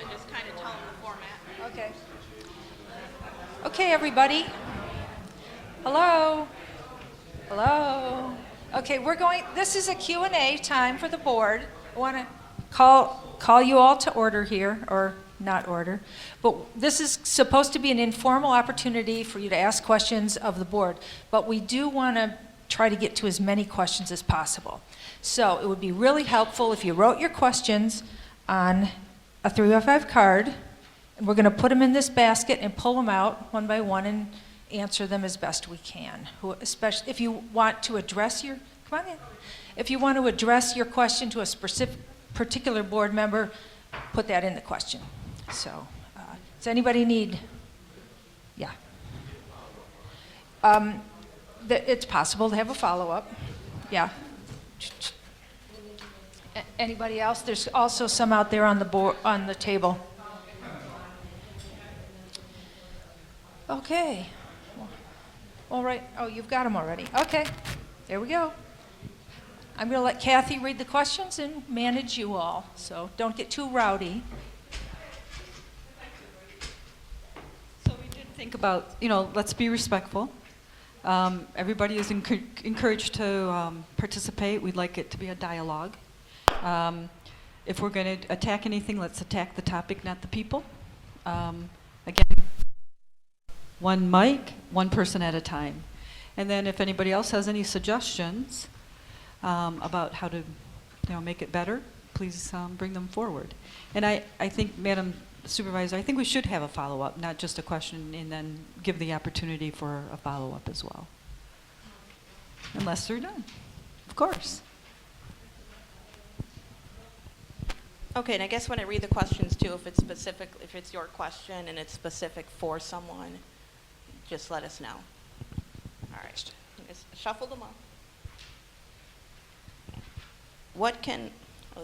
and just kind of tell them the format. Okay. Okay, everybody. Hello. Hello. Okay, this is a Q&A time for the board. I want to call you all to order here, or not order. But this is supposed to be an informal opportunity for you to ask questions of the board. But we do want to try to get to as many questions as possible. So it would be really helpful if you wrote your questions on a 3x5 card. And we're going to put them in this basket and pull them out one by one and answer them as best we can. Especially if you want to address if you want to address your question to a specific particular board member, put that in the question. So, does anybody need? Yeah. It's possible to have a follow-up. Yeah. Anybody else? There's also some out there on the table. Okay. All right. Oh, you've got them already. Okay. There we go. I'm going to let Kathy read the questions and manage you all. So don't get too rowdy. So we did think about, let's be respectful. Everybody is encouraged to participate. We'd like it to be a dialogue. If we're going to attack anything, let's attack the topic, not the people. Again, one mic, one person at a time. And then if anybody else has any suggestions about how to make it better, please bring them forward. And I think, Madam Supervisor, I think we should have a follow-up, not just a question, and then give the opportunity for a follow-up as well. Unless they're done, of course. Okay, and I guess when I read the questions too, if it's your question and it's specific for someone, just let us know. All right, just shuffle them up.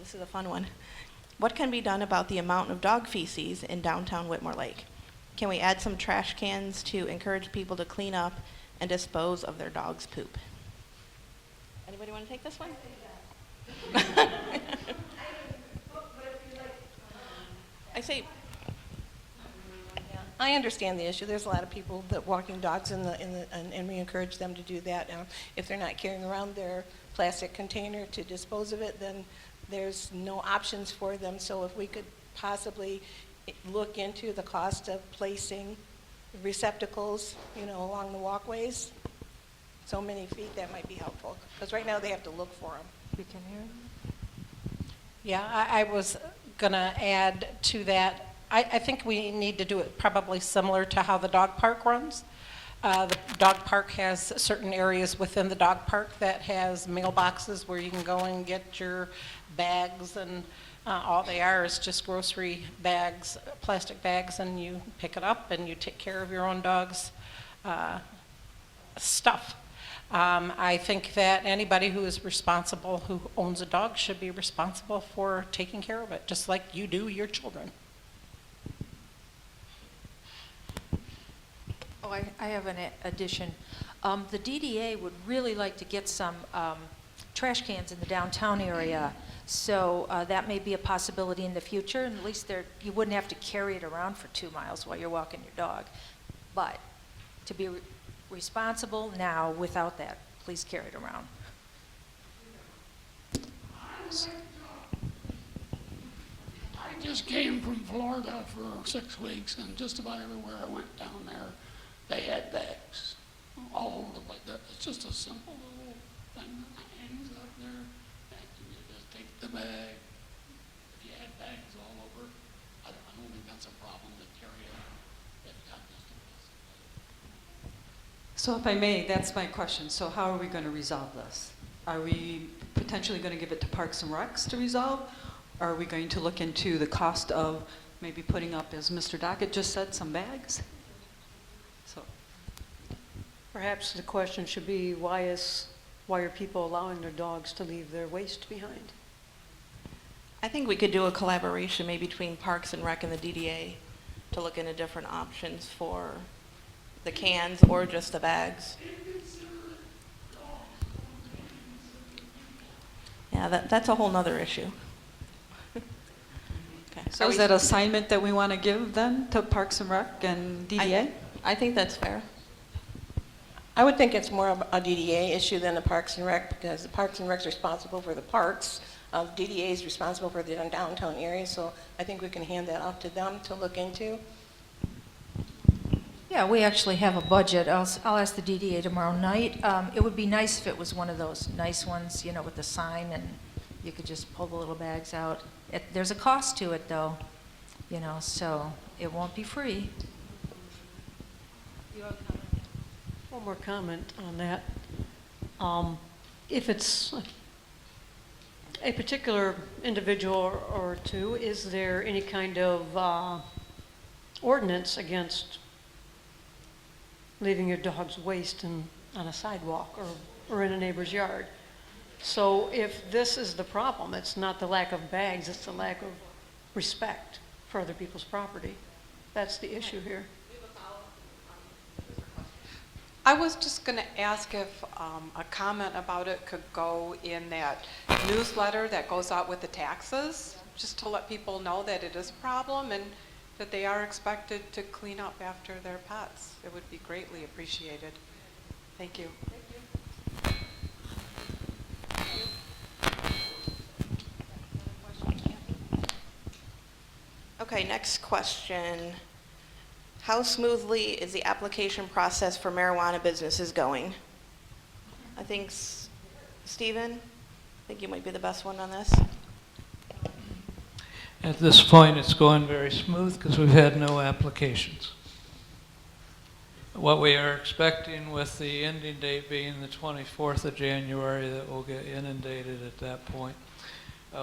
This is a fun one. What can be done about the amount of dog feces in downtown Whitmore Lake? Can we add some trash cans to encourage people to clean up and dispose of their dog's poop? Anybody want to take this one? I understand the issue. There's a lot of people that walking dogs and we encourage them to do that. If they're not carrying around their plastic container to dispose of it, then there's no options for them. So if we could possibly look into the cost of placing receptacles, along the walkways, so many feet, that might be helpful. Because right now they have to look for them. We can hear them. Yeah, I was going to add to that. I think we need to do it probably similar to how the dog park runs. The dog park has certain areas within the dog park that has mailboxes where you can go and get your bags, and all they are is just grocery bags, plastic bags, and you pick it up and you take care of your own dog's stuff. I think that anybody who is responsible, who owns a dog, should be responsible for taking care of it, just like you do your children. Oh, I have an addition. The DDA would really like to get some trash cans in the downtown area, so that may be a possibility in the future, and at least you wouldn't have to carry it around for 2 miles while you're walking your dog. But to be responsible now without that, please carry it around. I just came from Florida for 6 weeks, and just about everywhere I went down there, they had bags all over the place. It's just a simple little thing that hangs up there, and you just take the bag. If you had bags all over, I don't think that's a problem to carry it. So if I may, that's my question. So how are we going to resolve this? Are we potentially going to give it to Parks and Recs to resolve? Are we going to look into the cost of maybe putting up, as Mr. Dockett just said, some bags? So perhaps the question should be, why are people allowing their dogs to leave their waste behind? I think we could do a collaboration maybe between Parks and Rec and the DDA to look into different options for the cans or just the bags. Yeah, that's a whole nother issue. Okay. So is that assignment that we want to give then to Parks and Rec and DDA? I think that's fair. I would think it's more of a DDA issue than the Parks and Rec, because the Parks and Rec is responsible for the parks. DDA is responsible for the downtown area, so I think we can hand that off to them to look into. Yeah, we actually have a budget. I'll ask the DDA tomorrow night. It would be nice if it was one of those nice ones, you know, with the sign and you could just pull the little bags out. There's a cost to it though, you know, so it won't be free. One more comment on that. If it's a particular individual or two, is there any kind of ordinance against leaving your dog's waste on a sidewalk or in a neighbor's yard? So if this is the problem, it's not the lack of bags, it's the lack of respect for other people's property. That's the issue here. I was just going to ask if a comment about it could go in that newsletter that goes out with the taxes, just to let people know that it is a problem and that they are expected to clean up after their pets. It would be greatly appreciated. Thank you. Okay, next question. How smoothly is the application process for marijuana businesses going? I think, Stephen, I think you might be the best one on this. At this point, it's going very smooth because we've had no applications. What we are expecting with the ending date being the 24th of January, that we'll get inundated at that point.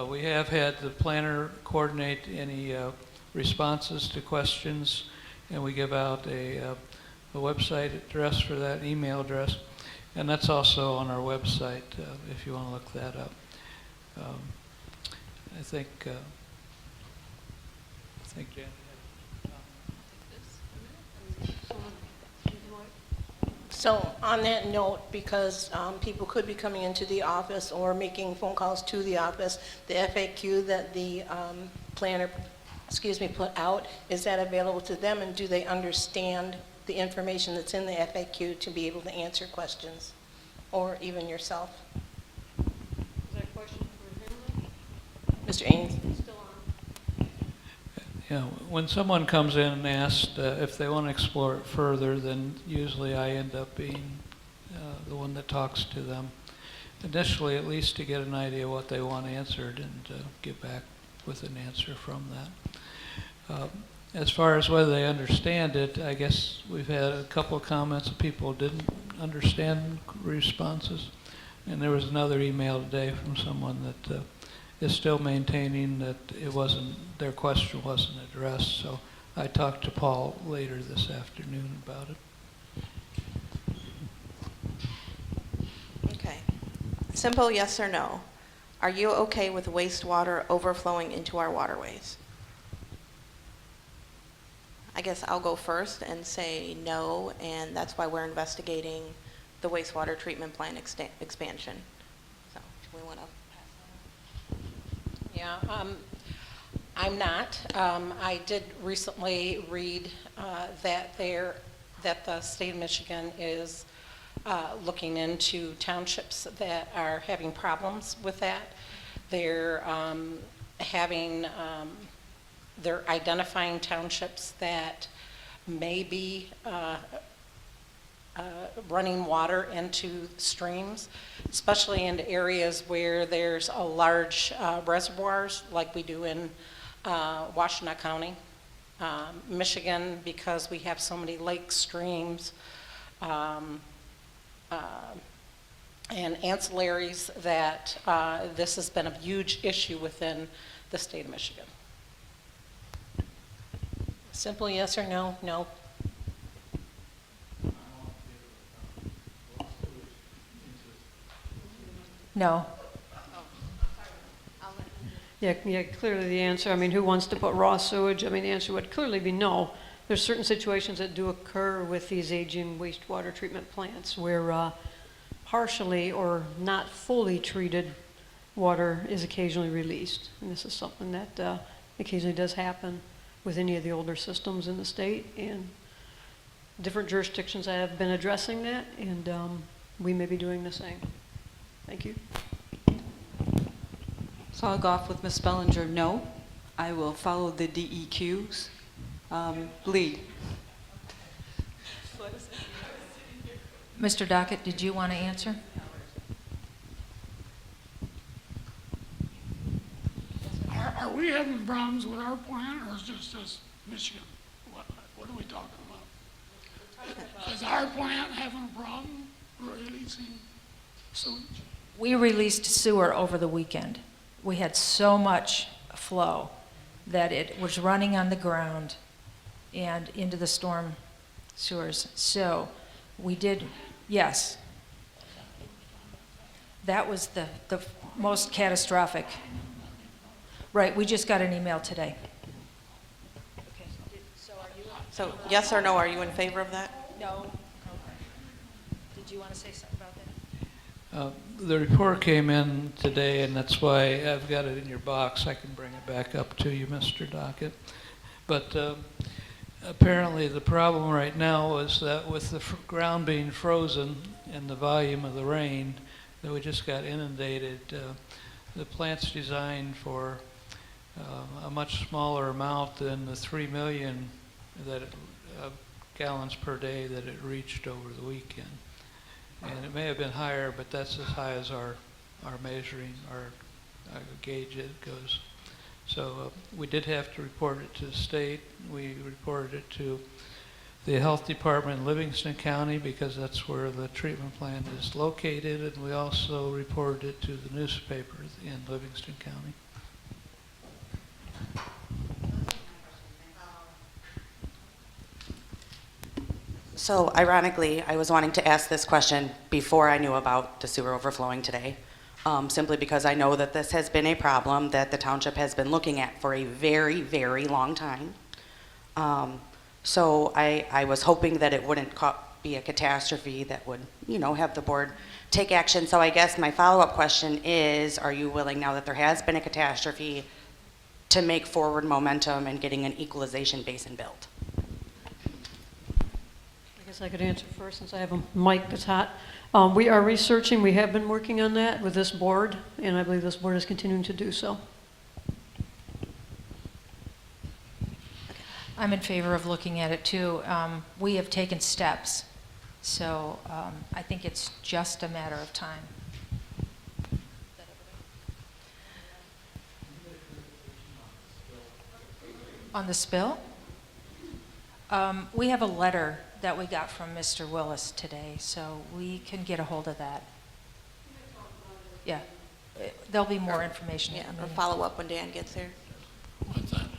We have had the planner coordinate any responses to questions, and we give out a website address for that, email address, and that's also on our website if you want to look that up. I think Jan had a comment. So on that note, because people could be coming into the office or making phone calls to the office, the FAQ that the planner, put out, is that available to them, and do they understand the information that's in the FAQ to be able to answer questions, or even yourself? Is that a question for him? Mr. Ains? Still on. Yeah, when someone comes in and asks if they want to explore it further, then usually I end up being the one that talks to them initially, at least to get an idea what they want answered and get back with an answer from that. As far as whether they understand it, I guess we've had a couple of comments that people didn't understand responses. And there was another email today from someone that is still maintaining that their question wasn't addressed. So I talked to Paul later this afternoon about it. Okay. Simple yes or no. Are you okay with wastewater overflowing into our waterways? I guess I'll go first and say no, and that's why we're investigating the wastewater treatment plant expansion. So, do we want to pass that on? Yeah, I'm not. I did recently read that the state of Michigan is looking into townships that are having problems with that. They're they're identifying townships that may be running water into streams, especially in areas where there's a large reservoirs like we do in Washtenaw County. Michigan, because we have so many lake streams and ancillaries, that this has been a huge issue within the state of Michigan. Simple yes or no? No. No. Yeah, clearly the answer, I mean, who wants to put raw sewage? I mean, the answer would clearly be no. There's certain situations that do occur with these aging wastewater treatment plants where partially or not fully treated water is occasionally released. And this is something that occasionally does happen with any of the older systems in the state, and different jurisdictions have been addressing that, and we may be doing the same. Thank you. So I'll go off with Ms. Bellinger, no. I will follow the DEQs. Lead. Mr. Dockett, did you want to answer? Are we having problems with our plant, or is just Michigan? What are we talking about? Is our plant having a problem releasing sewage? We released sewer over the weekend. We had so much flow that it was running on the ground and into the storm sewers. So we did, yes. That was the most catastrophic. Right, we just got an email today. So yes or no, are you in favor of that? No. Did you want to say something about that? The report came in today, and that's why I've got it in your box. I can bring it back up to you, Mr. Dockett. But apparently the problem right now is that with the ground being frozen and the volume of the rain that we just got inundated, the plant's designed for a much smaller amount than the 3 million gallons per day that it reached over the weekend. And it may have been higher, but that's as high as our measuring, our gauge it goes. So we did have to report it to the state. We reported it to the health department in Livingston County because that's where the treatment plant is located, and we also reported it to the newspaper in Livingston County. So ironically, I was wanting to ask this question before I knew about the sewer overflowing today, simply because I know that this has been a problem that the township has been looking at for a very, very long time. So I was hoping that it wouldn't be a catastrophe that would, have the board take action. So I guess my follow-up question is, are you willing, now that there has been a catastrophe, to make forward momentum in getting an equalization basin built? I guess I could answer first since I have a mic that's hot. We are researching, we have been working on that with this board, and I believe this board is continuing to do so. I'm in favor of looking at it too. We have taken steps, so I think it's just a matter of time. On the spill? We have a letter that we got from Mr. Willis today, so we can get a hold of that. Yeah, there'll be more information. Yeah, or follow up when Dan gets here. What's that?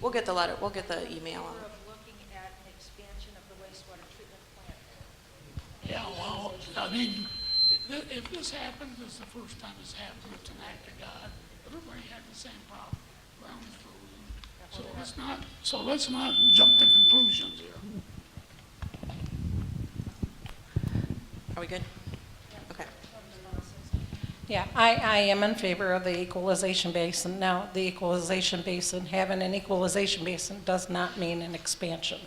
We'll get the letter, we'll get the email on it. Looking at an expansion of the wastewater treatment plant. Yeah, well, I mean, if this happens, it's the first time it's happened. It's an act of God. Everybody had the same problem. Ground is frozen. So let's not jump to conclusions here. Are we good? Okay. Yeah, I am in favor of the equalization basin. Now, the equalization basin, having an equalization basin does not mean an expansion.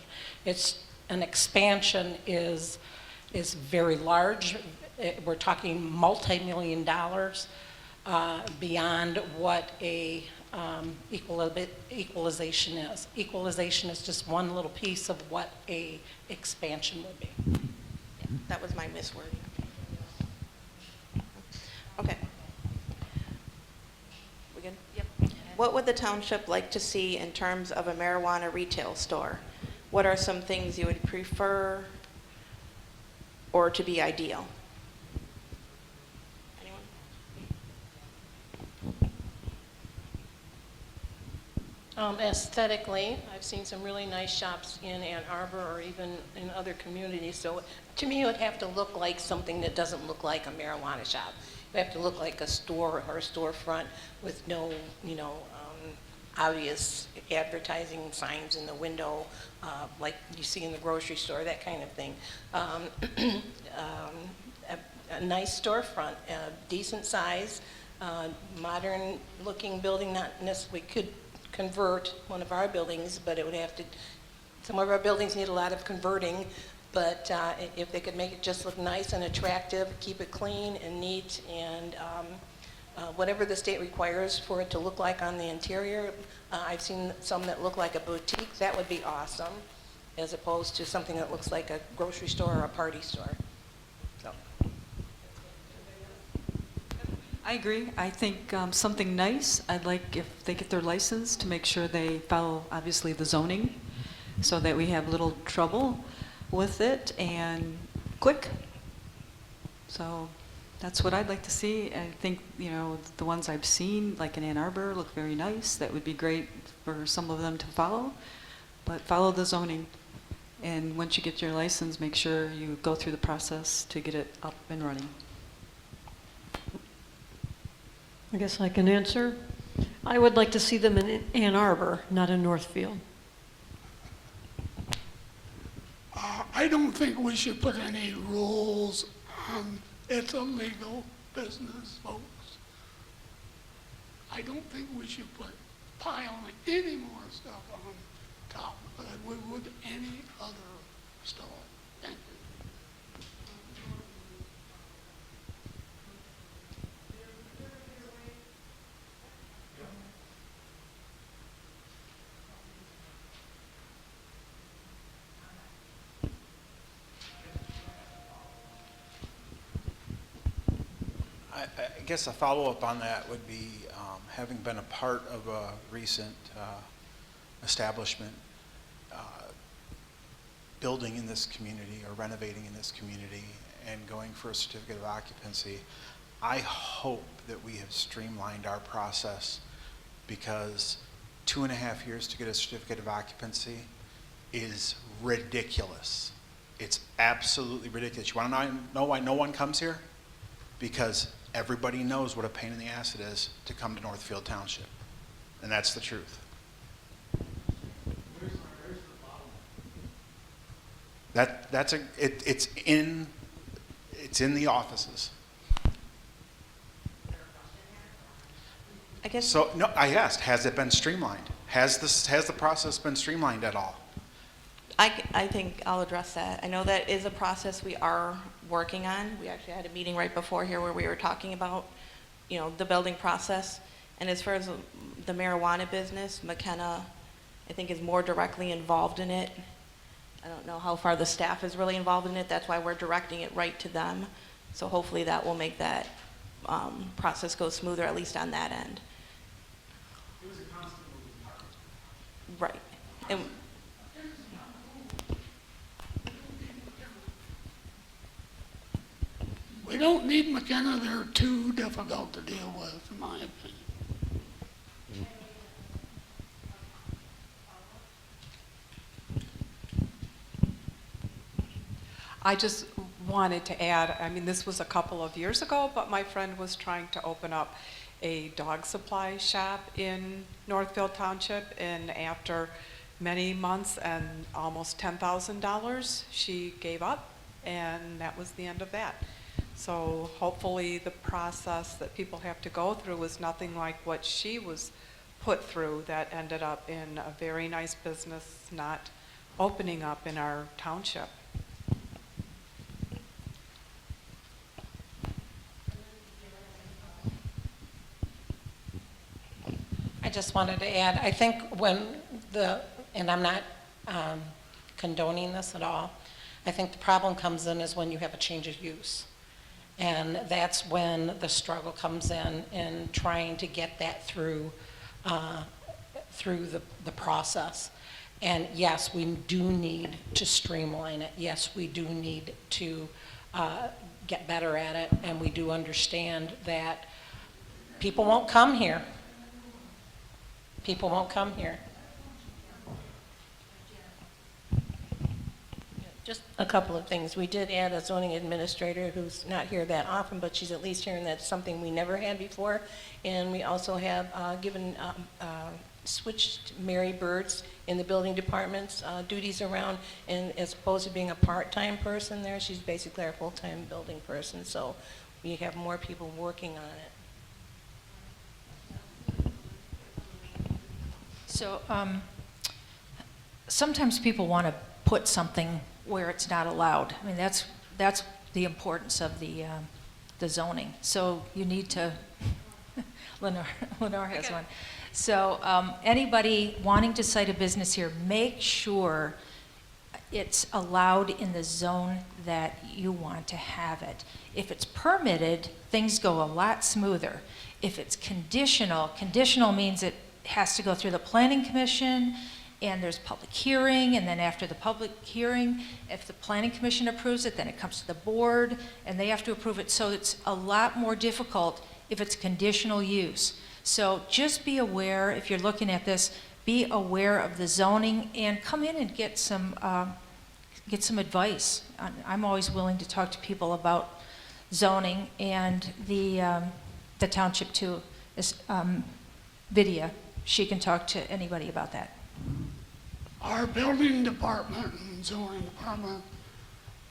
An expansion is very large. We're talking multi-million dollars beyond what a equalization is. Equalization is just one little piece of what a expansion would be. That was my miswording. Okay. We good? Yep. What would the township like to see in terms of a marijuana retail store? What are some things you would prefer or to be ideal? Anyone? Aesthetically, I've seen some really nice shops in Ann Arbor or even in other communities. So to me, it would have to look like something that doesn't look like a marijuana shop. It would have to look like a store or a storefront with no, obvious advertising signs in the window, like you see in the grocery store, that kind of thing. A nice storefront, decent size, modern looking building, not necessarily convert one of our buildings, but it would have to, some of our buildings need a lot of converting, but if they could make it just look nice and attractive, keep it clean and neat, and whatever the state requires for it to look like on the interior, I've seen some that look like a boutique, that would be awesome, as opposed to something that looks like a grocery store or a party store. So. I agree. I think something nice, I'd like if they get their license to make sure they follow, obviously, the zoning, so that we have little trouble with it and quick. So that's what I'd like to see. I think, you know, the ones I've seen, like in Ann Arbor, look very nice. That would be great for some of them to follow, but follow the zoning. And once you get your license, make sure you go through the process to get it up and running. I guess I can answer. I would like to see them in Ann Arbor, not in Northfield. I don't think we should put any rules on, it's a legal business, folks. I don't think we should pile any more stuff on top of it we would any other store. Thank you. I guess a follow-up on that would be, having been a part of a recent establishment, building in this community or renovating in this community and going for a certificate of occupancy, I hope that we have streamlined our process, because 2.5 years to get a certificate of occupancy is ridiculous. It's absolutely ridiculous. You want to know why no one comes here? Because everybody knows what a pain in the ass it is to come to Northfield Township. And that's the truth. It's in the offices. I guess. So, no, I asked, has it been streamlined? Has the process been streamlined at all? I think I'll address that. I know that is a process we are working on. We actually had a meeting right before here where we were talking about, you know, the building process. And as far as the marijuana business, McKenna, I think, is more directly involved in it. I don't know how far the staff is really involved in it. That's why we're directing it right to them. So hopefully that will make that process go smoother, at least on that end. It was a constant moving target. Right. And We don't need McKenna, they're too difficult to deal with, in my opinion. I just wanted to add, I mean, this was a couple of years ago, but my friend was trying to open up a dog supply shop in Northfield Township, and after many months and almost $10,000, she gave up, and that was the end of that. So hopefully the process that people have to go through is nothing like what she was put through, that ended up in a very nice business not opening up in our township. I just wanted to add, I think and I'm not condoning this at all, I think the problem comes in is when you have a change of use. And that's when the struggle comes in trying to get that through the process. And yes, we do need to streamline it. Yes, we do need to get better at it. And we do understand that people won't come here. People won't come here. Just a couple of things. We did add a zoning administrator who's not here that often, but she's at least here, and that's something we never had before. And we also have switched Mary Bird's in the building department's duties around, and as opposed to being a part-time person there, she's basically our full-time building person. So we have more people working on it. So sometimes people want to put something where it's not allowed. I mean, that's the importance of the zoning. So you need to, Lenore has one. So anybody wanting to cite a business here, make sure it's allowed in the zone that you want to have it. If it's permitted, things go a lot smoother. If it's conditional means it has to go through the planning commission, and there's public hearing, and then after the public hearing, if the planning commission approves it, then it comes to the board, and they have to approve it. So it's a lot more difficult if it's conditional use. So just be aware, if you're looking at this, be aware of the zoning and come in and get some advice. I'm always willing to talk to people about zoning, and the township too is Vidya. She can talk to anybody about that. Our building department and zoning department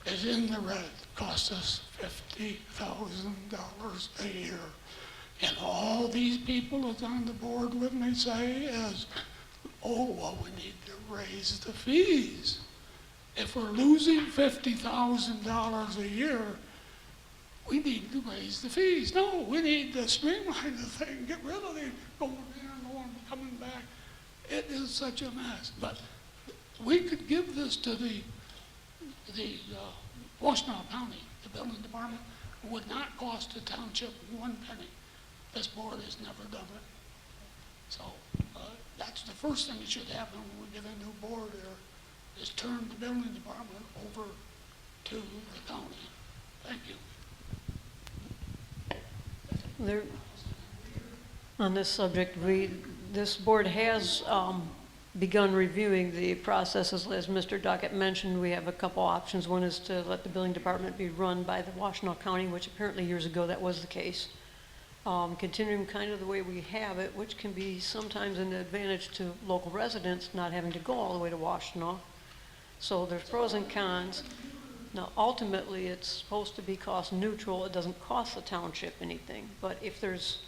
is in the red. Cost us $50,000 a year. And all these people that's on the board with me say is, oh, well, we need to raise the fees. If we're losing $50,000 a year, we need to raise the fees. No, we need to streamline the thing, get rid of the going there and going, coming back. It is such a mess. But we could give this to the Washtenaw County, the building department. It would not cost the township one penny. This board has never done it. So that's the first thing that should happen when we get a new board here, is turn the building department over to the county. Thank you. There, on this subject, this board has begun reviewing the processes. As Mr. Dockett mentioned, we have a couple options. One is to let the building department be run by the Washtenaw County, which apparently years ago that was the case. Continuing kind of the way we have it, which can be sometimes an advantage to local residents not having to go all the way to Washtenaw. So there's pros and cons. Now, ultimately, it's supposed to be cost neutral. It doesn't cost the township anything. But if there's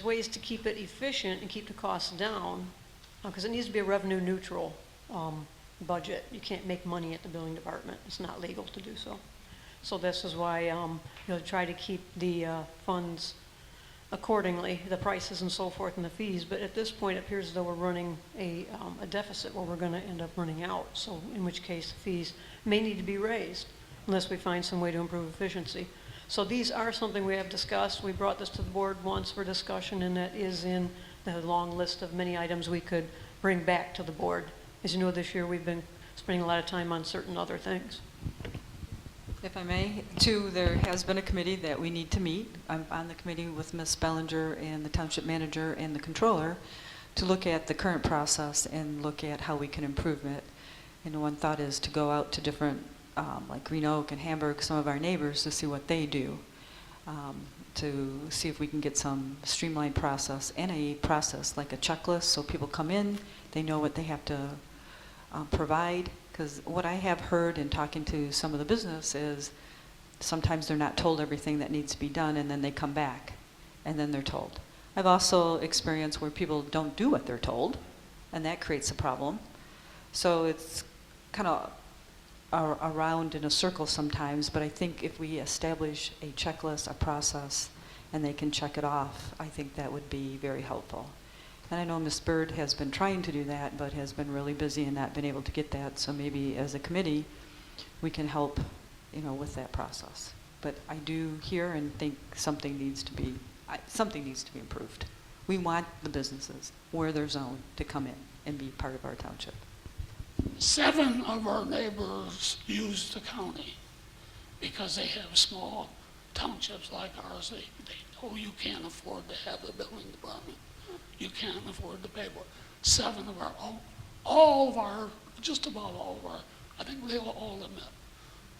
ways to keep it efficient and keep the costs down, because it needs to be a revenue neutral budget. You can't make money at the building department. It's not legal to do so. So this is why try to keep the funds accordingly, the prices and so forth and the fees. But at this point, it appears as though we're running a deficit where we're going to end up running out. So in which case, the fees may need to be raised unless we find some way to improve efficiency. So these are something we have discussed. We brought this to the board once for discussion, and that is in the long list of many items we could bring back to the board. As you know, this year we've been spending a lot of time on certain other things. If I may, too, there has been a committee that we need to meet. I'm on the committee with Ms. Bellinger and the township manager and the controller to look at the current process and look at how we can improve it. And one thought is to go out to different, like Green Oak and Hamburg, some of our neighbors, to see what they do, to see if we can get some streamlined process and a process like a checklist so people come in, they know what they have to provide. Because what I have heard in talking to some of the business is sometimes they're not told everything that needs to be done, and then they come back and then they're told. I've also experienced where people don't do what they're told, and that creates a problem. So it's kind of around in a circle sometimes, but I think if we establish a checklist, a process, and they can check it off, I think that would be very helpful. And I know Ms. Bird has been trying to do that, but has been really busy and not been able to get that. So maybe as a committee, we can help, with that process. But I do hear and think something needs to be improved. We want the businesses where they're zoned to come in and be part of our township. 7 of our neighbors use the county because they have small townships like ours. They know you can't afford to have the building department. You can't afford to pay for it. 7 of our, just about all of our, I think they will all admit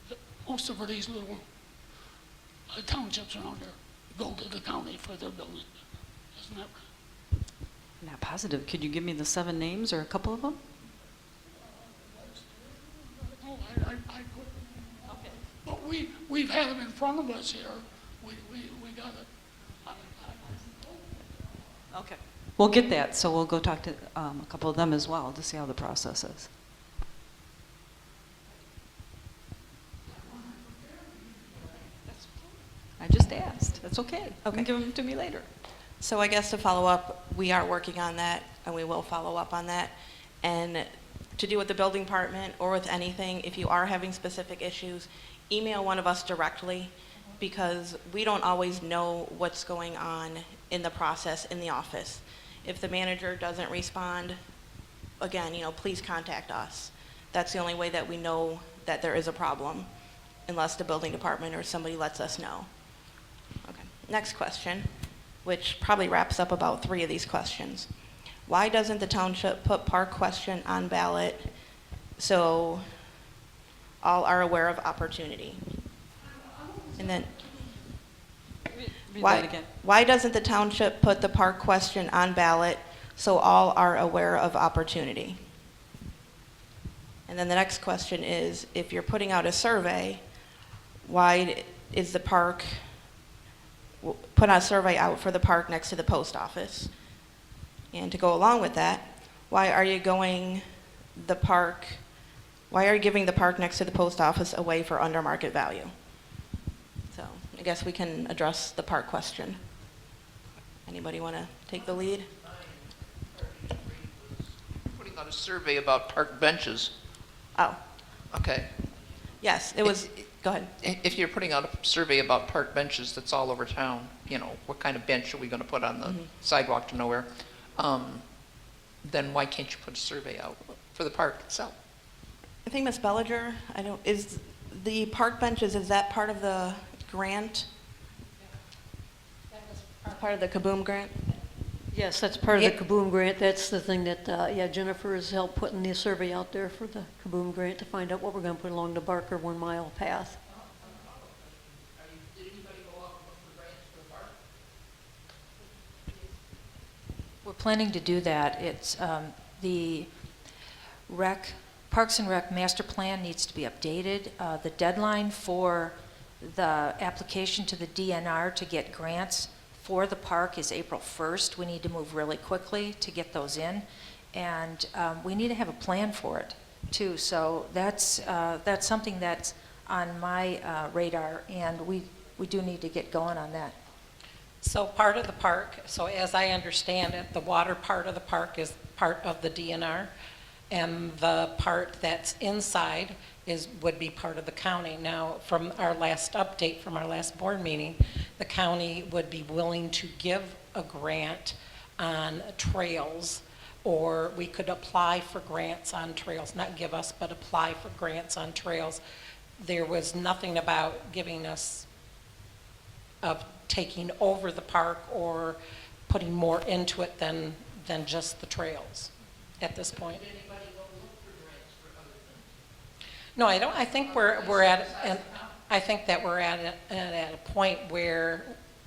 that most of these little townships around here go to the county for their building. Isn't that right? I'm not positive. Could you give me the 7 names or a couple of them? No, I couldn't. Okay. But we've had them in front of us here. We got it. Okay. we'll get that, so we'll go talk to a couple of them as well to see how the process is. I just asked. That's okay. You Okay. can give them to me later. So I guess to follow up, we are working on that, and we will follow up on that. And to do with the building department or with anything, if you are having specific issues, email one of us directly, because we don't always know what's going on in the process in the office. If the manager doesn't respond, again, please contact us. That's the only way that we know that there is a problem, unless the building department or somebody lets us know. Okay. Next question, which probably wraps up about 3 of these questions. Why doesn't the township put park question on ballot so all are aware of opportunity? And then, Read that again. why doesn't the township put the park question on ballot so all are aware of opportunity? And then the next question is, if you're putting out a survey, why is the park, put a survey out for the park next to the post office? And to go along with that, why are you giving the park next to the post office away for under market value? So I guess we can address the park question. Anybody want to take the lead? Putting out a survey about park benches. Oh, Okay. yes, it was, go ahead. If you're putting out a survey about park benches that's all over town, what kind of bench are we going to put on the sidewalk to nowhere? Then why can't you put a survey out for the park itself? I think Ms. Bellinger, is the park benches, is that part of the grant? Part of the Kaboom grant? Yes, that's part of the Kaboom grant. That's the thing that, Jennifer has helped putting the survey out there for the Kaboom grant to find out what we're going to put along the Barker 1 mile path. Did anybody go out and look for grants for the park? We're planning to do that. It's the Parks and Rec master plan needs to be updated. The deadline for the application to the DNR to get grants for the park is April 1st. We need to move really quickly to get those in, and we need to have a plan for it too. So that's something that's on my radar, and we do need to get going on that. So part of the park, so as I understand it, the water part of the park is part of the DNR, and the part that's inside would be part of the county. Now, from our last update from our last board meeting, the county would be willing to give a grant on trails, or we could apply for grants on trails, not give us, but apply for grants on trails. There was nothing about giving us of taking over the park or putting more into it than just the trails at this point. No, I don't. I think we're at, and I think that we're at a point where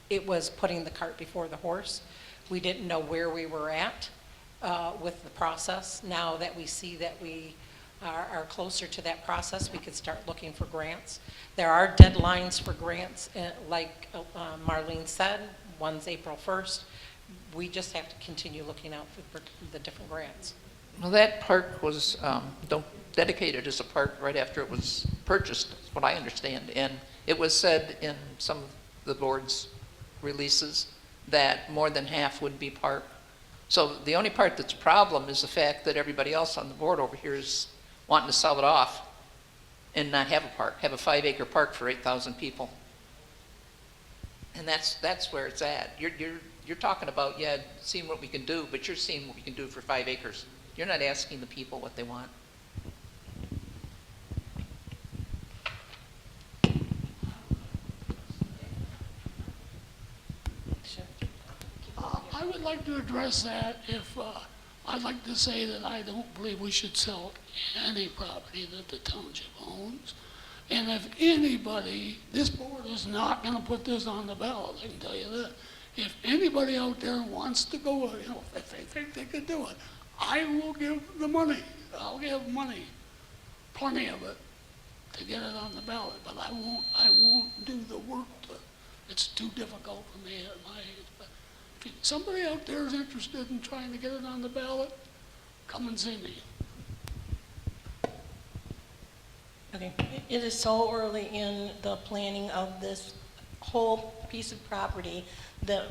it was putting the cart before the horse. We didn't know where we were at with the process. Now that we see that we are closer to that process, we could start looking for grants. There are deadlines for grants, like Marlene said, one's April 1st. We just have to continue looking out for the different grants. Well, that park was dedicated as a park right after it was purchased, is what I understand. And it was said in some of the board's releases that more than half would be park. So the only part that's a problem is the fact that everybody else on the board over here is wanting to sell it off and not have a park, have a 5-acre park for 8,000 people. And that's where it's at. You're talking about, seeing what we can do, but you're seeing what we can do for 5 acres. You're not asking the people what they want. I would like to address that if, I'd like to say that I don't believe we should sell any property that the township owns. And if anybody, this board is not going to put this on the ballot, I can tell you that. If anybody out there wants to go, if they think they could do it, I will give the money. I'll give money, plenty of it, to get it on the ballot. But I won't do the work. It's too difficult for me at my age. But If somebody out there is interested in trying to get it on the ballot, come and see me. Okay, it is so early in the planning of this whole piece of property that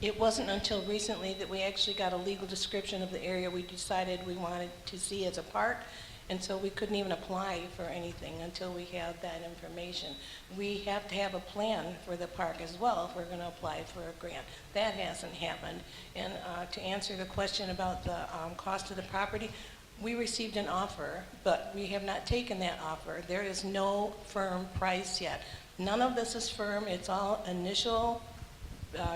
it wasn't until recently that we actually got a legal description of the area we decided we wanted to see as a park. And so we couldn't even apply for anything until we had that information. We have to have a plan for the park as well if we're going to apply for a grant. That hasn't happened. And to answer the question about the cost of the property, we received an offer, but we have not taken that offer. There is no firm price yet. None of this is firm. It's all initial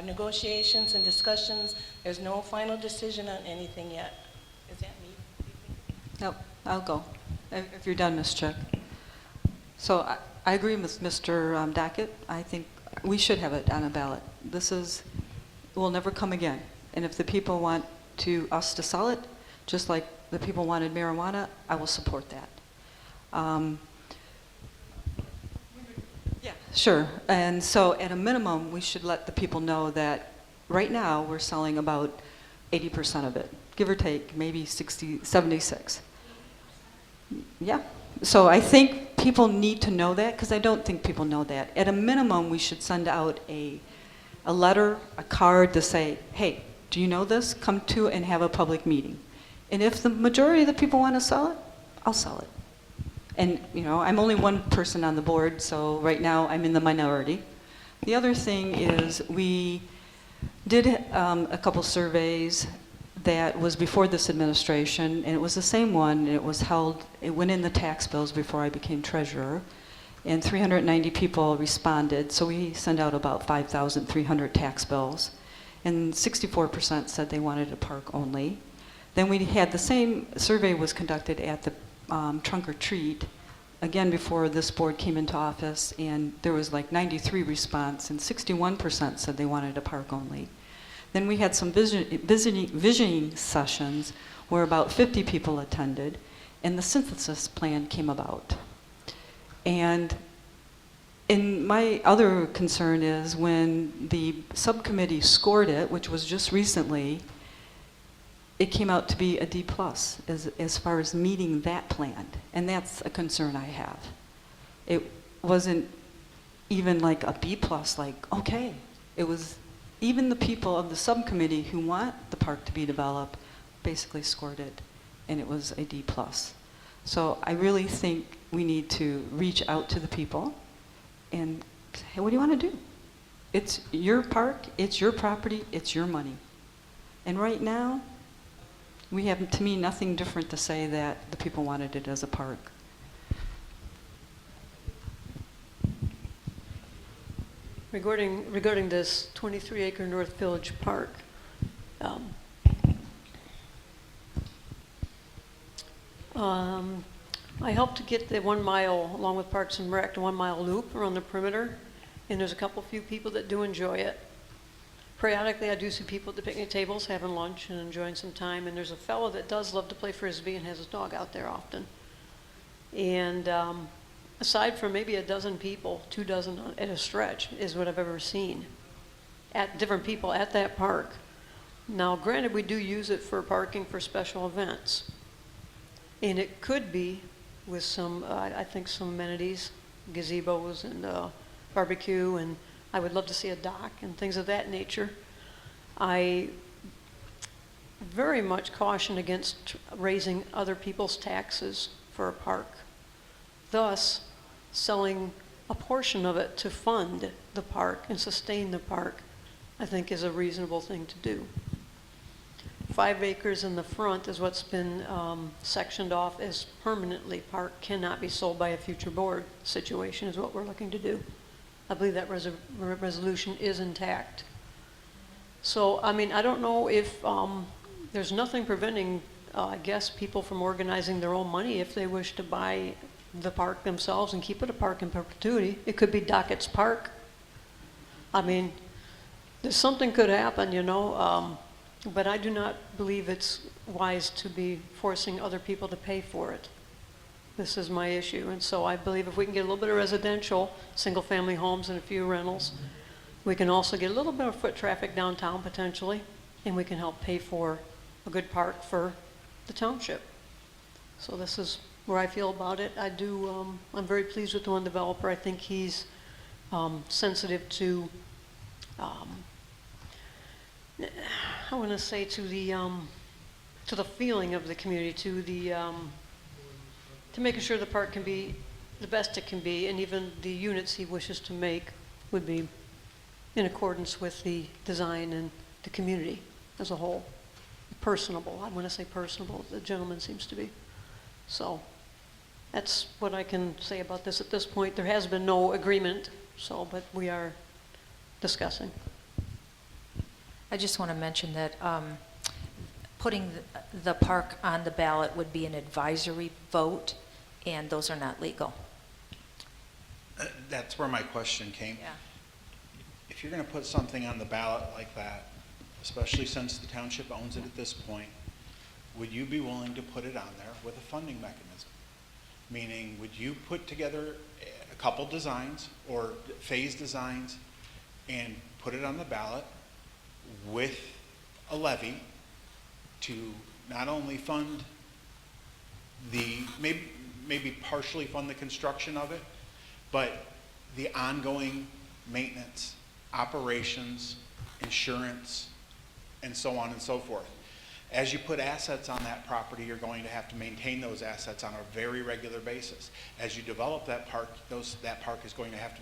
negotiations and discussions. There's no final decision on anything yet. Is that me? Nope, I'll go, if you're done, Ms. Chick. So I agree with Mr. Dockett. I think we should have it on a ballot. It will never come again. And if the people want us to sell it, just like the people wanted marijuana, I will support that. Yeah, sure. And so at a minimum, we should let the people know that right now we're selling about 80% of it, give or take, maybe 60, 76. Yeah. So I think people need to know that, because I don't think people know that. At a minimum, we should send out a letter, a card to say, hey, do you know this? Come to and have a public meeting. And if the majority of the people want to sell it, I'll sell it. And, I'm only one person on the board, so right now I'm in the minority. The other thing is we did a couple surveys that was before this administration, and it was the same one, and it went in the tax bills before I became treasurer, and 390 people responded, so we sent out about 5,300 tax bills, and 64% said they wanted a park only. Then we had the same survey was conducted at the trunk or treat, again before this board came into office, and there was like 93 response, and 61% said they wanted a park only. Then we had some visioning sessions where about 50 people attended, and the synthesis plan came about. And my other concern is when the subcommittee scored it, which was just recently, it came out to be a D+ as far as meeting that plan, and that's a concern I have. It wasn't even like a B+, like, okay. It was even the people of the subcommittee who want the park to be developed basically scored it, and it was a D+. So I really think we need to reach out to the people and say, hey, what do you want to do? It's your park, it's your property, it's your money. And right now, we have, to me, nothing different to say that the people wanted it as a park. Regarding this 23-acre North Village Park, I helped to get the 1 mile, along with Parks and Rec, the 1 mile loop around the perimeter, and there's a few people that do enjoy it. Periodically, I do see people at the picnic tables having lunch and enjoying some time, and there's a fellow that does love to play Frisbee and has his dog out there often. And aside from maybe a dozen people, 2 dozen at a stretch is what I've ever seen at different people at that park. Now, granted, we do use it for parking for special events. And it could be with some, I think some amenities, gazebos and barbecue, and I would love to see a dock and things of that nature. I very much caution against raising other people's taxes for a park, thus selling a portion of it to fund the park and sustain the park, I think is a reasonable thing to do. 5 acres in the front is what's been sectioned off as permanently park, cannot be sold by a future board situation is what we're looking to do. I believe that resolution is intact. So, I mean, I don't know if there's nothing preventing, I guess, people from organizing their own money if they wish to buy the park themselves and keep it a park in perpetuity. It could be Dockett's Park. I mean, something could happen, but I do not believe it's wise to be forcing other people to pay for it. This is my issue, and so I believe if we can get a little bit of residential, single-family homes and a few rentals, We can also get a little bit of foot traffic downtown potentially, and we can help pay for a good park for the township. So this is where I feel about it. I'm very pleased with the one developer. I think he's sensitive to, I want to say to the feeling of the community, to making sure the park can be the best it can be, and even the units he wishes to make would be in accordance with the design and the community as a whole. Personable, I want to say personable, the gentleman seems to be. So that's what I can say about this at this point. There has been no agreement, but we are discussing. I just want to mention that putting the park on the ballot would be an advisory vote, and those are not legal. That's where my question came. Yeah. If you're going to put something on the ballot like that, especially since the township owns it at this point, would you be willing to put it on there with a funding mechanism? Meaning, would you put together a couple designs or phase designs and put it on the ballot with a levy to not only fund maybe partially fund the construction of it, but the ongoing maintenance, operations, insurance, and so on and so forth? As you put assets on that property, you're going to have to maintain those assets on a very regular basis. As you develop that park, that park is going to have to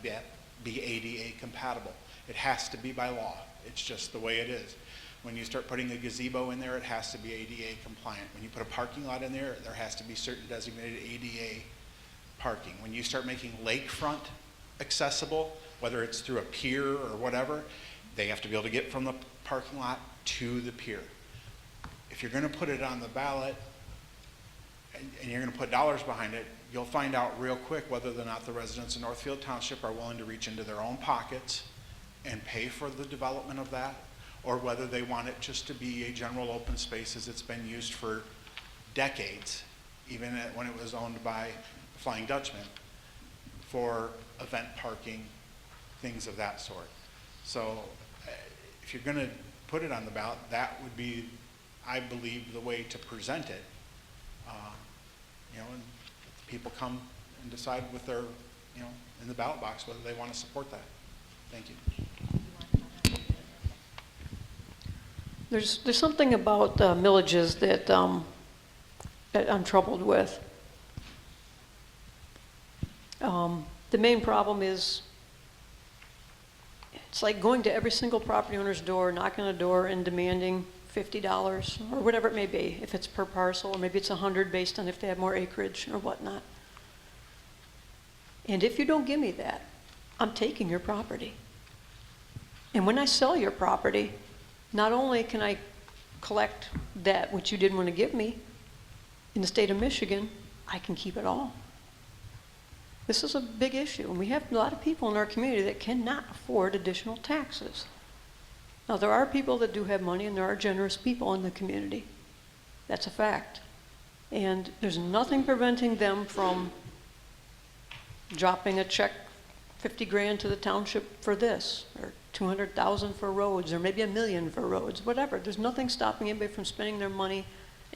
be ADA compatible. It has to be by law. It's just the way it is. When you start putting a gazebo in there, it has to be ADA compliant. When you put a parking lot in there, there has to be certain designated ADA parking. When you start making lakefront accessible, whether it's through a pier or whatever, they have to be able to get from the parking lot to the pier. If you're going to put it on the ballot and you're going to put dollars behind it, you'll find out real quick whether or not the residents of Northfield Township are willing to reach into their own pockets and pay for the development of that, or whether they want it just to be a general open space as it's been used for decades, even when it was owned by the Flying Dutchman, for event parking, things of that sort. So if you're going to put it on the ballot, that would be, I believe, the way to present it. And people come and decide with their, in the ballot box whether they want to support that. Thank you. There's something about millages that I'm troubled with. The main problem is it's like going to every single property owner's door, knocking on a door and demanding $50 or whatever it may be, if it's per parcel, or maybe it's 100 based on if they have more acreage or whatnot. And if you don't give me that, I'm taking your property. And when I sell your property, not only can I collect that which you didn't want to give me in the state of Michigan, I can keep it all. This is a big issue, and we have a lot of people in our community that cannot afford additional taxes. Now, there are people that do have money, and there are generous people in the community. That's a fact. And there's nothing preventing them from dropping a check, 50 grand to the township for this, or 200,000 for roads, or maybe $1 million for roads, whatever. There's nothing stopping anybody from spending their money,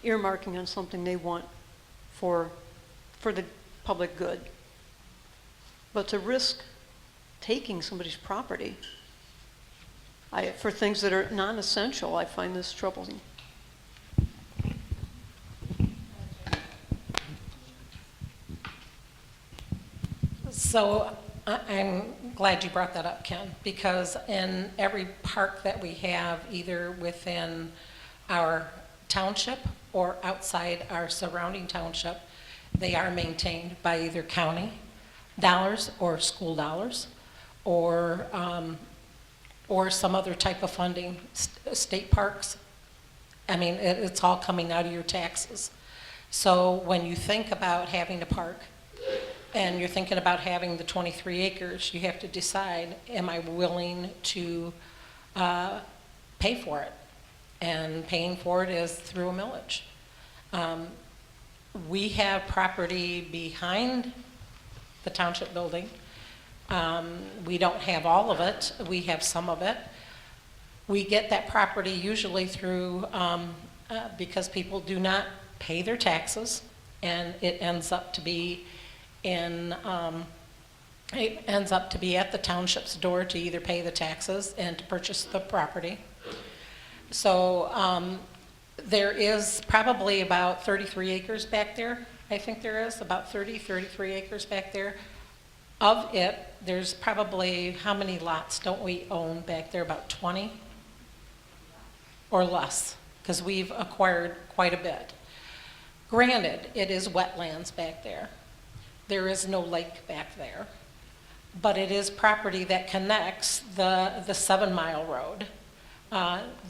earmarking on something they want for the public good. But to risk taking somebody's property for things that are non-essential, I find this troubling. So I'm glad you brought that up, Ken, because in every park that we have, either within our township or outside our surrounding township, they are maintained by either county dollars or school dollars or some other type of funding, state parks. I mean, it's all coming out of your taxes. So when you think about having a park and you're thinking about having the 23 acres, you have to decide, am I willing to pay for it? And paying for it is through a millage. We have property behind the township building We don't have all of it, we have some of it. We get that property usually through, because people do not pay their taxes, and it ends up to be in, it ends up to be at the township's door to either pay the taxes and to purchase the property. So there is probably about 33 acres back there. I think there is about 33 acres back there. Of it, there's probably, how many lots don't we own back there? About 20 or less, because we've acquired quite a bit. Granted, it is wetlands back there. There is no lake back there, but it is property that connects the 7 Mile Road.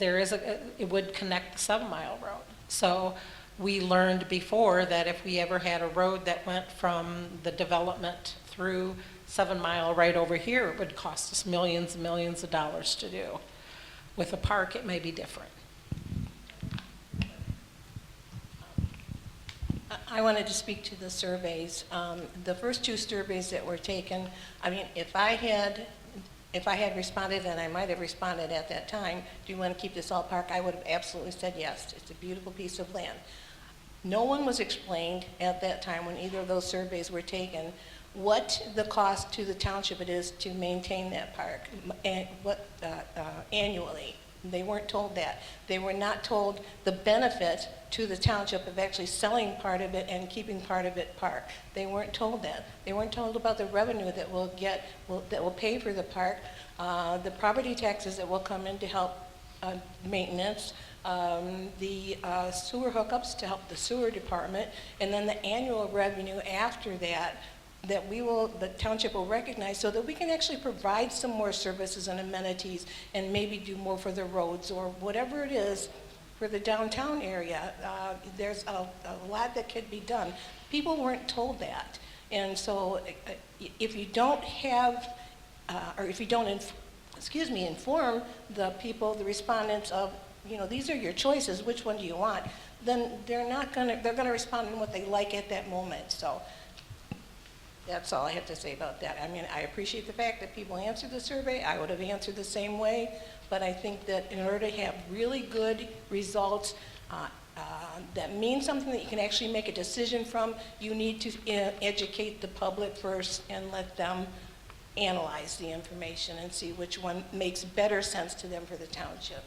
It would connect the 7 Mile Road. So we learned before that if we ever had a road that went from the development through 7 Mile right over here, it would cost us millions and millions of dollars to do. With a park, it may be different. I wanted to speak to the surveys. The first 2 surveys that were taken, I mean, if I had responded, and I might have responded at that time, do you want to keep this all park? I would have absolutely said yes. It's a beautiful piece of land. No one was explained at that time when either of those surveys were taken what the cost to the township it is to maintain that park and annually. They weren't told that. They were not told the benefit to the township of actually selling part of it and keeping part of it park. They weren't told that. They weren't told about the revenue that we'll get, that will pay for the park, the property taxes that will come in to help maintenance, the sewer hookups to help the sewer department, and then the annual revenue after that the township will recognize so that we can actually provide some more services and amenities and maybe do more for the roads or whatever it is for the downtown area. There's a lot that could be done. People weren't told that. And so if you don't have, or if you don't, inform the people, the respondents of, these are your choices, which one do you want, then they're gonna respond in what they like at that moment. So that's all I have to say about that. I mean, I appreciate the fact that people answered the survey. I would have answered the same way, but I think that in order to have really good results that mean something that you can actually make a decision from, you need to educate the public first and let them analyze the information and see which one makes better sense to them for the township.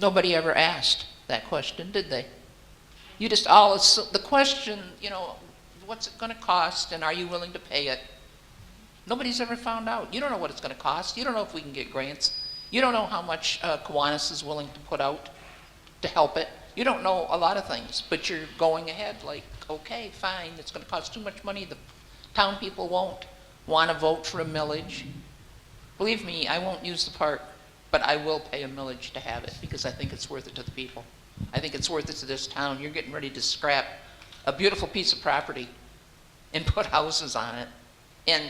Nobody ever asked that question, did they? You just all, the question, what's it going to cost and are you willing to pay it? Nobody's ever found out. You don't know what it's going to cost. You don't know if we can get grants. You don't know how much Kiwanis is willing to put out to help it. You don't know a lot of things, but you're going ahead like, okay, fine, it's going to cost too much money. The town people won't want to vote for a millage. Believe me, I won't use the park, but I will pay a millage to have it because I think it's worth it to the people. I think it's worth it to this town. You're getting ready to scrap a beautiful piece of property and put houses on it. And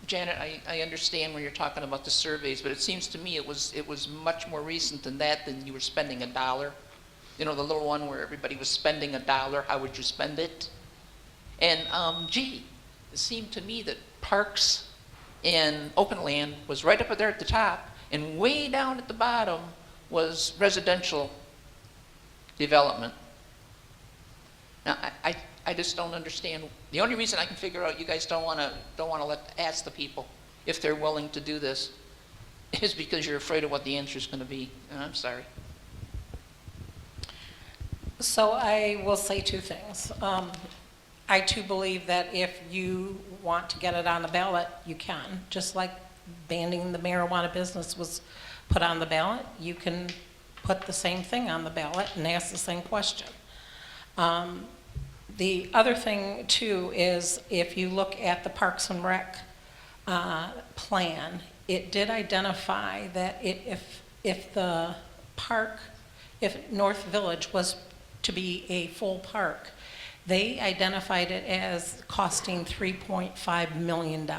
Janet, I understand when you're talking about the surveys, but it seems to me it was much more recent than that, than you were spending $1. The little one where everybody was spending $1, how would you spend it? And it seemed to me that parks and open land was right up there at the top, and way down at the bottom was residential development. Now, I just don't understand. The only reason I can figure out you guys don't want to ask the people if they're willing to do this is because you're afraid of what the answer is going to be. And I'm sorry. So I will say 2 things. I too believe that if you want to get it on the ballot, you can. Just like banning the marijuana business was put on the ballot, you can put the same thing on the ballot and ask the same question. The other thing too is if you look at the Parks and Rec plan, it did identify that if the park, if North Village was to be a full park, They identified it as costing $3.5 million.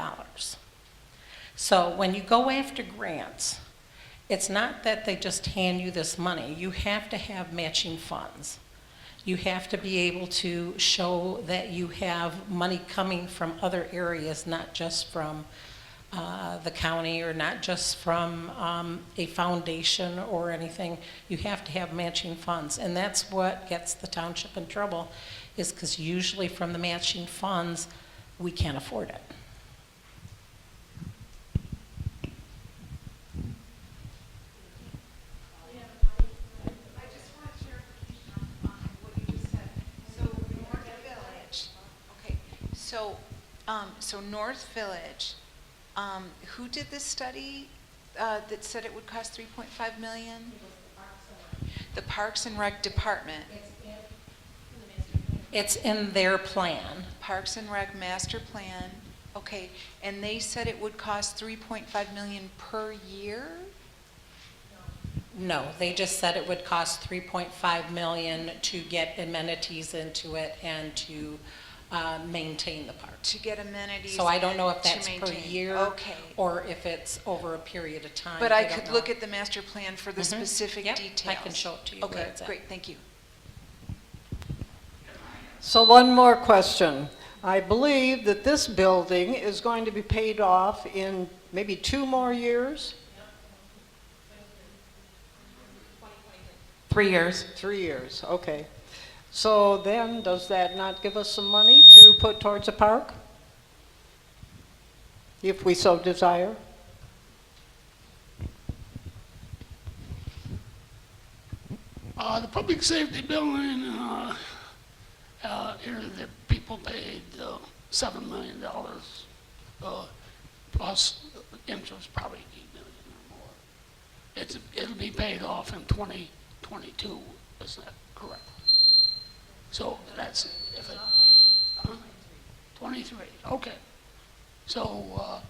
So when you go after grants, it's not that they just hand you this money. You have to have matching funds. You have to be able to show that you have money coming from other areas, not just from the county or not just from a foundation or anything. You have to have matching funds. And that's what gets the township in trouble, is because usually from the matching funds, we can't afford it. So North Village, who did this study that said it would cost 3.5 million? The Parks and Rec Department. It's in their plan. Parks and Rec Master Plan. Okay, and they said it would cost 3.5 million per year? No, they just said it would cost $3.5 million to get amenities into it and to maintain the park. To get amenities. So I don't know if to that's per maintain. year Okay. or if it's over a period of time. But I don't could know. look at the master plan for the Mhm. specific Yep, details. I can show it to you where Okay, it's at. great, thank you. So one more question. I believe that this building is going to be paid off in maybe 2 more years? 3 years. 3 years, okay. So then, does that not give us some money to put towards a park? If we so desire? The public safety building, here the people paid $7 million, plus interest probably $8 million or more. It'll be paid off in 2022, is that correct? So that's, if it, 23, okay. So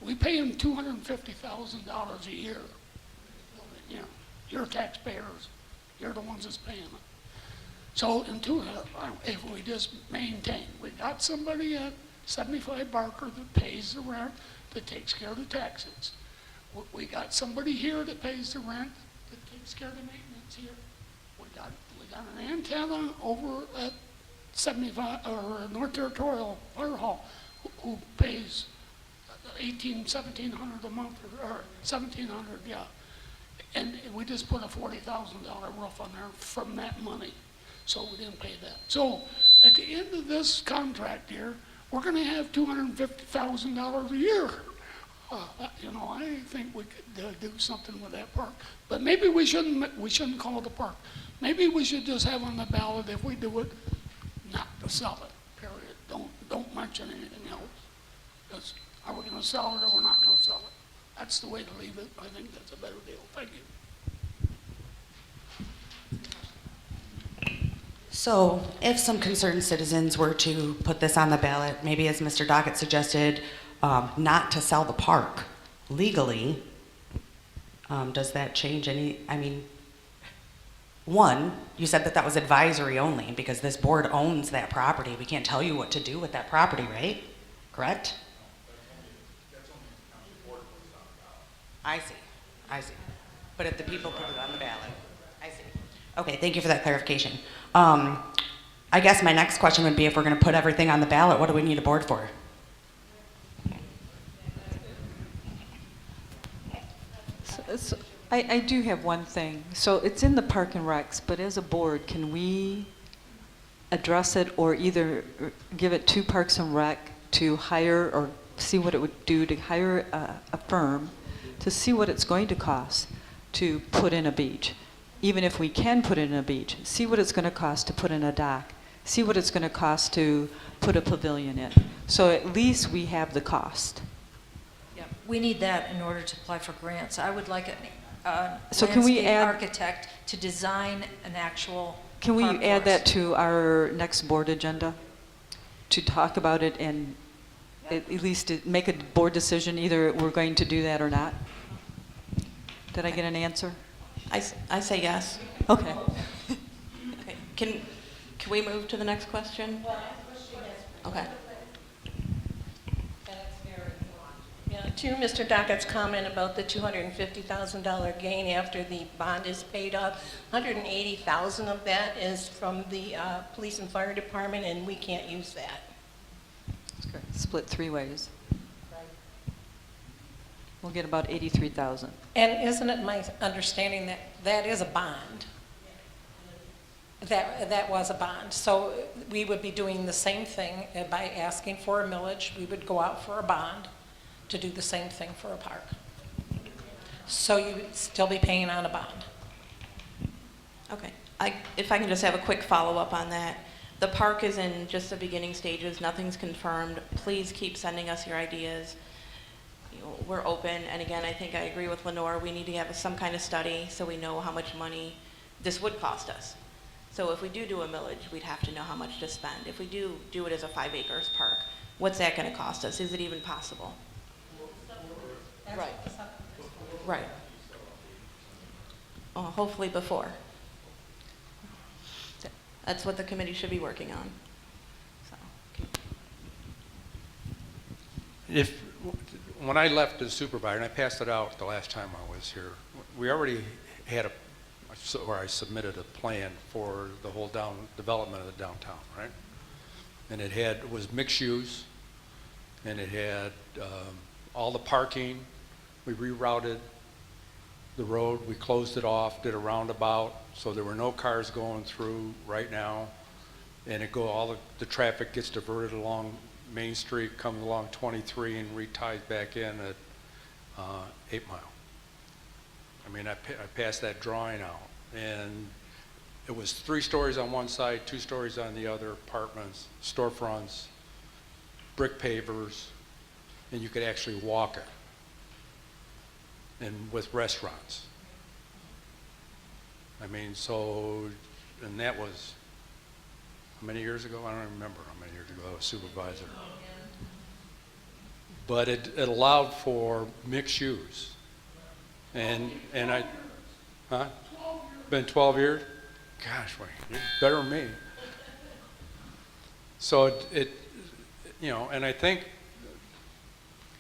we pay them $250,000 a year. You know, you're taxpayers, you're the ones that's paying it. So if we just maintain, we got somebody at 75 Barker that pays the rent, that takes care of the taxes. We got somebody here that pays the rent, that takes care of the maintenance here. We got an antenna over at 75, or North Territorial Fire Hall, who pays $1,700 a month, or $1,700, yeah. And we just put a $40,000 roof on there from that money. So we didn't pay that. So at the end of this contract here, we're gonna have $250,000 a year. You know, I think we could do something with that park. But maybe we shouldn't call it a park. Maybe we should just have on the ballot, if we do it, not to sell it, period. Don't mention anything else. Because are we gonna sell it or we're not gonna sell it? That's the way to leave it. I think that's a better deal. Thank you. So if some concerned citizens were to put this on the ballot, maybe as Mr. Dockett suggested, not to sell the park legally, does that change any, I mean, one, you said that was advisory only because this board owns that property. We can't tell you what to do with that property, right? Correct? I see. But if the people put it on the ballot, I see. Okay, thank you for that clarification. I guess my next question would be, if we're going to put everything on the ballot, what do we need a board for? So I do have one thing. So it's in the Park and Recs, but as a board, can we address it or either give it to Parks and Rec to hire or see what it would do to hire a firm to see what it's going to cost to put in a beach? Even if we can put in a beach, see what it's going to cost to put in a dock, see what it's going to cost to put a pavilion in. So at least we have the cost. Yeah, we need that in order to apply for grants. I would like a So can we landscape add- architect to design an actual Can we park add for us. that to our next board agenda? To talk about it and at least to make a board decision, either we're going to do that or not? Did I get an answer? I say yes. Okay. Okay. Can Should we move to the next question? Okay. Yeah, to Mr. Dockett's comment about the $250,000 gain after the bond is paid off, 180,000 of that is from the police and fire department, and we can't use that. That's correct. Split 3 ways. We'll get about 83,000. And isn't it my understanding that that is a bond? That was a bond. So we would be doing the same thing by asking for a millage. We would go out for a bond to do the same thing for a park. So you would still be paying on a bond. Okay. If I can just have a quick follow-up on that. The park is in just the beginning stages. Nothing's confirmed. Please keep sending us your ideas. You know, we're open. And again, I think I agree with Lenore. We need to have some kind of study so we know how much money this would cost us. So if we do a millage, we'd have to know how much to spend. If we do it as a 5 acres park, what's that going to cost us? Is it even possible? Right. Right. Hopefully before. That's what the committee should be working on. So, okay. When I left as supervisor, and I passed it out the last time I was here, we already had where I submitted a plan for the whole development of the downtown, right? And it was mixed use, and it had all the parking. We rerouted the road, we closed it off, did a roundabout, so there were no cars going through right now. And all the traffic gets diverted along Main Street, comes along 23 and reties back in at 8 Mile. I mean, I passed that drawing out, and it was 3 stories on one side, 2 stories on the other, apartments, storefronts, brick pavers, and you could actually walk it. And with restaurants. I mean, and that was, how many years ago? I don't remember how many years ago I was supervisor. But it allowed for mixed use. And I, Been 12 years? Gosh, wait, you're better than me. So and I think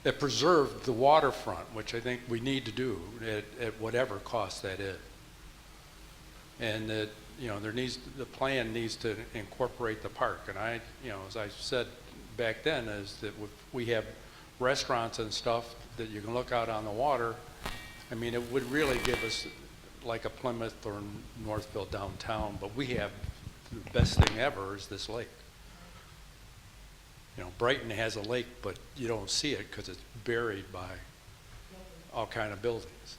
it preserved the waterfront, which I think we need to do at whatever cost that is. And that, the plan needs to incorporate the park. And as I said back then, is that we have restaurants and stuff that you can look out on the water. I mean, it would really give us like a Plymouth or Northfield downtown, but we have the best thing ever is this lake. Brighton has a lake, but you don't see it because it's buried by all kind of buildings.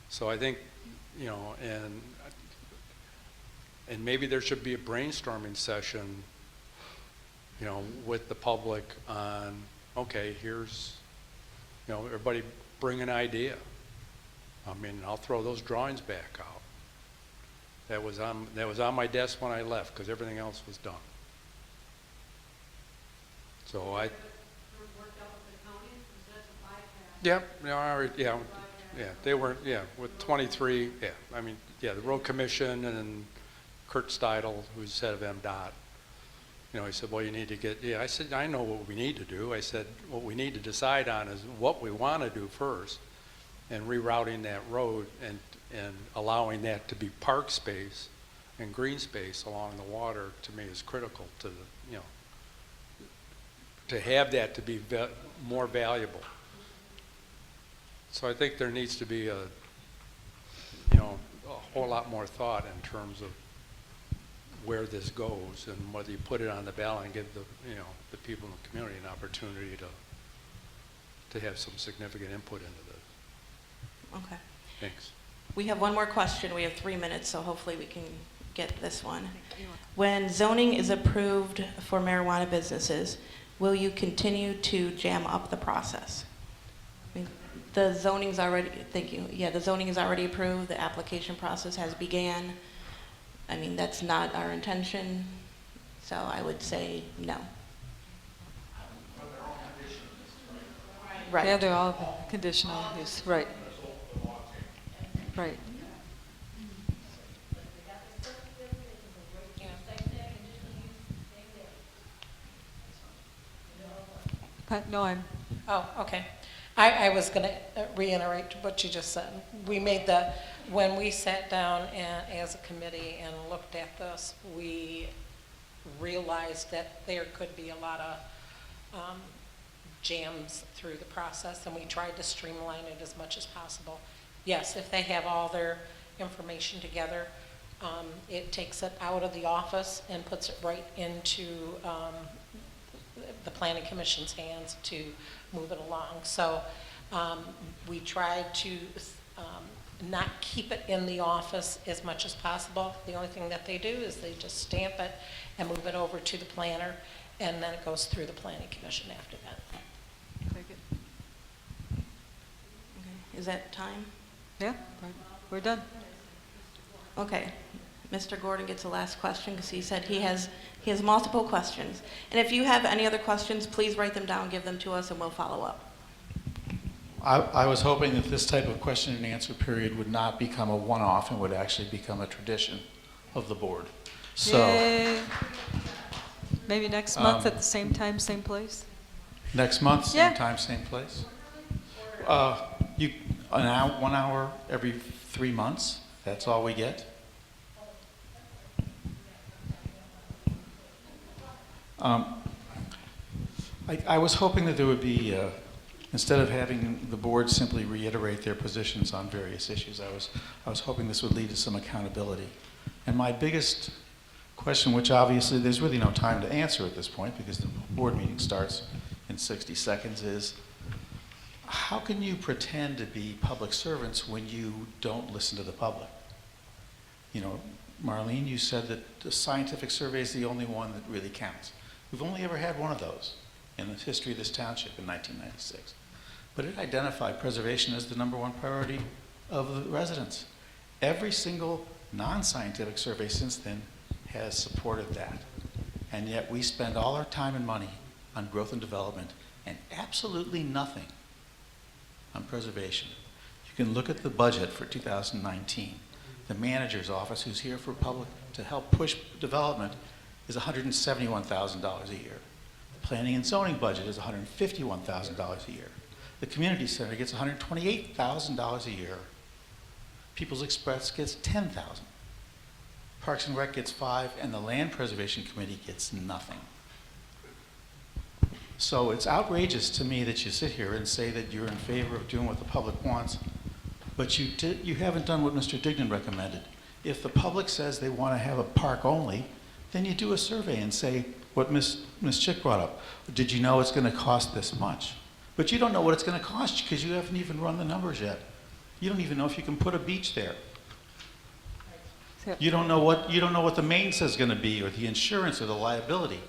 So I think, and maybe there should be a brainstorming session, with the public on, okay, here's, everybody bring an idea. I mean, I'll throw those drawings back out. That was on my desk when I left because everything else was done. So they weren't, with 23, I mean, the road commission and then Kurt Steidl, who's head of MDOT, he said, well, you need to get, I said, I know what we need to do. I said, what we need to decide on is what we want to do first, and rerouting that road and allowing that to be park space and green space along the water, to me, is critical to the, to have that to be more valuable. So I think there needs to be a whole lot more thought in terms of where this goes and whether you put it on the ballot and give the people in the community an opportunity to have some significant input into this. Okay. Thanks. We have one more question. We have 3 minutes, so hopefully we can get this one. When zoning is approved for marijuana businesses, will you continue to jam up the process? I mean, the zoning's already, thank you. Yeah, the zoning is already approved. The application process has began. I mean, that's not our intention, so I would say no. Right. Yeah, they're all conditional use, right. Right. No, I'm, Oh, okay. I was going to reiterate what you just said. We made the, when we sat down as a committee and looked at this, we realized that there could be a lot of jams through the process, and we tried to streamline it as much as possible. Yes, if they have all their information together, it takes it out of the office and puts it right into the Planning Commission's hands to move it along. So we tried to not keep it in the office as much as possible. The only thing that they do is they just stamp it and move it over to the planner, and then it goes through the Planning Commission after that. very good. Okay. Is that time? Yeah, we're done. Okay. Mr. Gordon gets the last question because he said he has multiple questions. And if you have any other questions, please write them down, give them to us, and we'll follow up. I was hoping that this type of question and answer period would not become a one-off and would actually become a tradition of the board. So Yay. Maybe next month at the same time, same place? next month, same Yeah. time, same place. 1 hour every 3 months. That's all we get. I was hoping that there would be, instead of having the board simply reiterate their positions on various issues, I was hoping this would lead to some accountability. And my biggest question, which obviously there's really no time to answer at this point because the board meeting starts in 60 seconds, is how can you pretend to be public servants when you don't listen to the public? You know, Marlene, you said that the scientific survey is the only one that really counts. We've only ever had one of those in the history of this township in 1996. But it identified preservation as the #1 priority of the residents. Every single non-scientific survey since then has supported that. And yet we spend all our time and money on growth and development and absolutely nothing on preservation. You can look at the budget for 2019. The manager's office, who's here for public to help push development, is $171,000 a year. The planning and zoning budget is $151,000 a year. The community center gets $128,000 a year. People's Express gets $10,000. Parks and Rec gets $5,000, and the Land Preservation Committee gets nothing. So it's outrageous to me that you sit here and say that you're in favor of doing what the public wants, but you haven't done what Mr. Dignan recommended. If the public says they want to have a park only, then you do a survey and say what Ms. Chick brought up. Did you know it's going to cost this much? But you don't know what it's going to cost you because you haven't even run the numbers yet. You don't even know if you can put a beach there. You don't know what the maintenance is going to be, or the insurance, or the liability.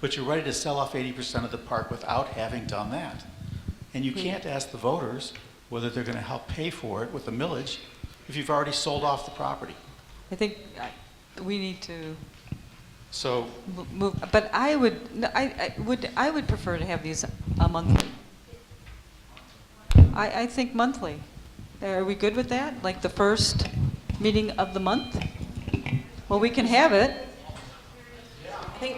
But you're ready to sell off 80% of the park without having done that. And you can't ask the voters whether they're going to help pay for it with the millage if you've already sold off the property. I think we need to So move, but I would prefer to have these monthly. I think monthly. Are we good with that? Like the first meeting of the month? Well, we can have it I think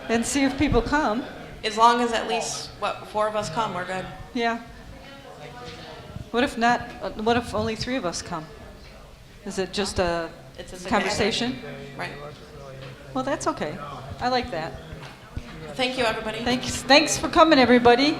and see if people come. as long as at least, 4 of us come, we're good. Yeah. What if not, what if only 3 of us come? Is it just a It's a conversation? Right. Well, that's okay. I like that. Thank you, everybody. Thanks for coming, everybody.